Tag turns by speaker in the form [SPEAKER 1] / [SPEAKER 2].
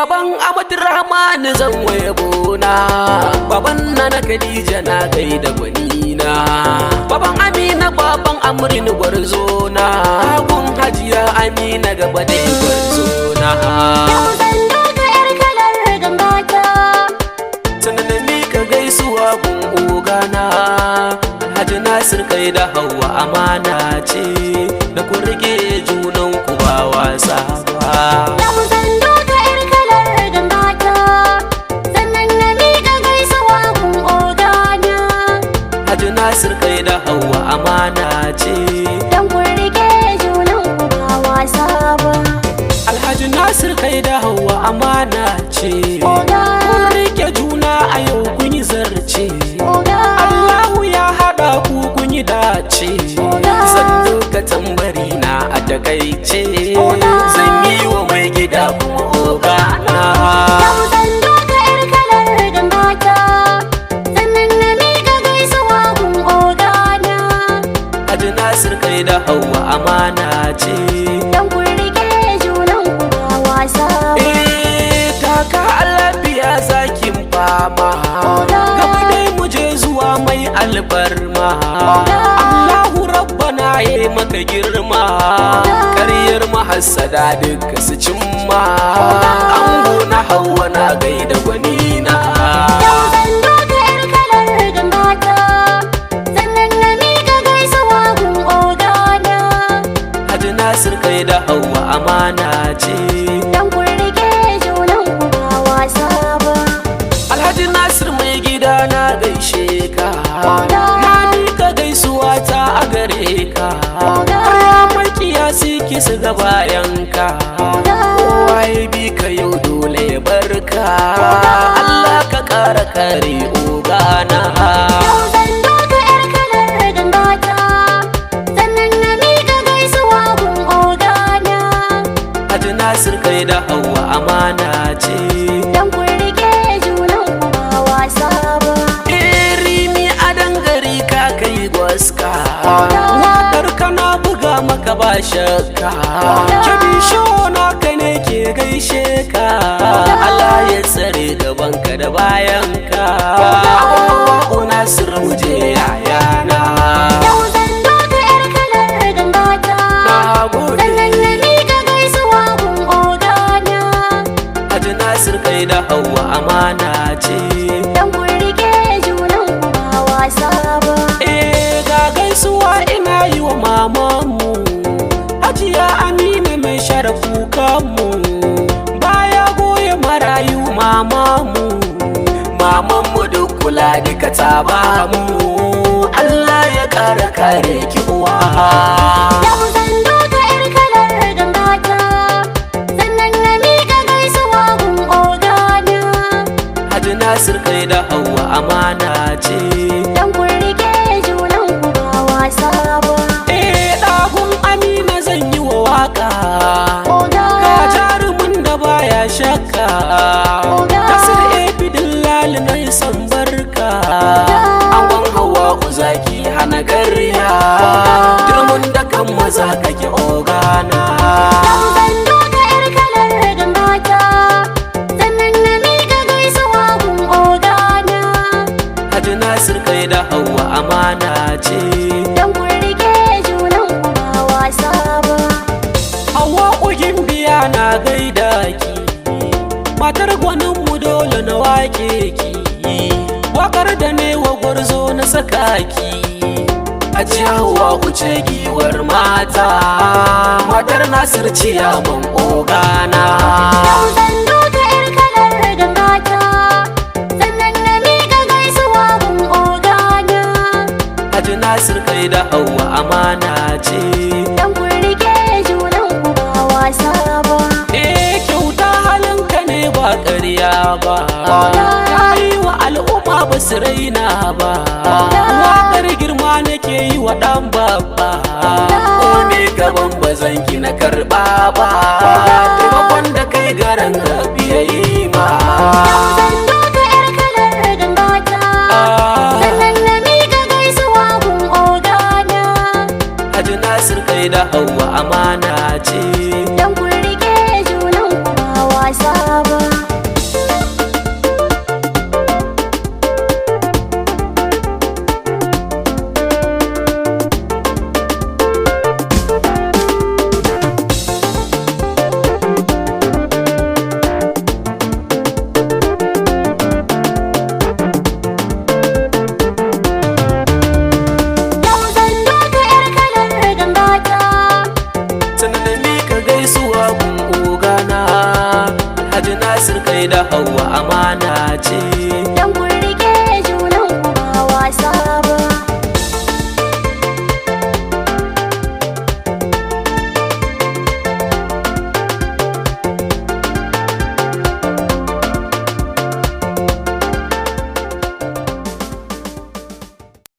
[SPEAKER 1] baban Abdurrahman zan wayabona, baban Nana Khadija na gaida gwanina, baban Amina baban Amrin gwarzona, gun Hajiya Amina gaba dai gwarzona.
[SPEAKER 2] Yau zan doka yar kalar gangata,
[SPEAKER 1] sannan na mika gaisuwa gun ogana, Alhaji Nasir kai da Hauwa amana ce, da ku rike junan ku ba wasa ba.
[SPEAKER 2] yau zan doka yar kalar gangata, sannan na miƙa gaisuwa gun ogana.
[SPEAKER 1] Alhaji Nasir kai da Hauwa amana ce,
[SPEAKER 2] Dan kun rike junan ku ba wasa ba.
[SPEAKER 1] Alhaji Nasir kai da Hauwa amana ce,
[SPEAKER 2] Oga,
[SPEAKER 1] kun rike juna a yau kun yi zarce,
[SPEAKER 2] oga,
[SPEAKER 1] Allahu ya haɗa ku kun yi dace. Zan doka tambari na a takaice, zan yi wa mai gida kuma ogana.
[SPEAKER 2] yau zan doka yar kalar gangata, sannan na miƙa gaisuwa gun ogana.
[SPEAKER 1] Alhaji Nasir kai da Hauwa amana ce,
[SPEAKER 2] Dan kun rike junan ku ba wasa ba.
[SPEAKER 1] taka lafiya zakin fama, gaba dai mu je zuwa mai albarma. Allahu rabbana ya maka girma, karyar mahassada duka su cimma. Ango na Hauwa na gaida gwanina,
[SPEAKER 2] Yau zan doka yar kalar gangata, sannan na miƙa gaisuwa gun ogana.
[SPEAKER 1] Alhaji Nasir kai da Hauwa amana ce,
[SPEAKER 2] Dan kun rike junan ku ba wasa ba.
[SPEAKER 1] Alhaji Nasir mai gida na gaishe ka, na mika gaisuwa ta a gare ka, har makiya ki su ga bayan ka, kowa ya bi ka yau dole ya barka, Allah ka ƙara kare ogana.
[SPEAKER 2] Yau zan doka yar kalar gangata, sannan na miƙa gaisuwa gun ogana.
[SPEAKER 1] Alhaji Nasir kai da Hauwa amana ce,
[SPEAKER 2] Dan kun rike junan ku ba wasa ba.
[SPEAKER 1] Rimi a dangare ka kai gwaska, wakar kana buga maka ba shakka, kebisho naka ne ke gaishe ka, Allah ya tsare gabanka da bayanka. Abubuwa Nasir muje yayana,
[SPEAKER 2] Yau zan doka yar kalar gangata,
[SPEAKER 1] na gode.
[SPEAKER 2] sannan na miƙa gaisuwa gun ogana.
[SPEAKER 1] Alhaji Nasir kai da Hauwa amana ce,
[SPEAKER 2] Dan kun rike junan ku ba wasa ba.
[SPEAKER 1] ga gaisuwa ina yi wa mamanmu, Hajiya Amina mai sharafu kanmu, baya goye marayu mamamu, mamanmu duk kula duka ta bamu, Allah ya ƙara kare ki uwa.
[SPEAKER 2] Yau zan doka yar kalar gangata, sannan na miƙa gaisuwa gun ogana.
[SPEAKER 1] Alhaji Nasir kai da Hauwa amana ce,
[SPEAKER 2] Dan kun rike junan ku ba wasa ba.
[SPEAKER 1] ɗagun Amina zan yi wa waka,
[SPEAKER 2] Oga,
[SPEAKER 1] ga jarumin da baya shakka, Nasir Dillali na yi san barka, angon Hauwa zaki hana karya, turmun da kan maza kake ogana.
[SPEAKER 2] yau zan doka yar kalar gangata, sannan na miƙa gaisuwa gun ogana.
[SPEAKER 1] Alhaji Nasir kai da Hauwa amana ce,
[SPEAKER 2] Dan kun rike junan ku ba wasa ba.
[SPEAKER 1] Hauwa ugin biya na gaida ki, matar gwaninmu dole na wake ki, wakar da ne wa gwarzo na saka ki, Hajiya Hauwa uce giwar mata, matar Nasir ciyaman ogana.
[SPEAKER 2] Yau zan doka yar kalar gangata, sannan na miƙa gaisuwa gun ogana.
[SPEAKER 1] Alhaji Nasir kai da Hauwa amana ce,
[SPEAKER 2] Dan kun rike junan ku ba wasa ba.
[SPEAKER 1] kyauta halinka ne ba ƙarya ba, ka yi wa al'umma ba su raina ba, waƙar girma nake yi wa ɗan babba, ko ne gaban ba zan ki na karɓa ba, taimakon da kai garan rabi ya yi ma.
[SPEAKER 2] Yau zan doka yar kalar gangata, sannan na miƙa gaisuwa gun ogana.
[SPEAKER 1] Alhaji Nasir kai da Hauwa amana ce,
[SPEAKER 2] Dan kun rike junan ku ba wasa ba.
[SPEAKER 1] gaida Hauwa amana ce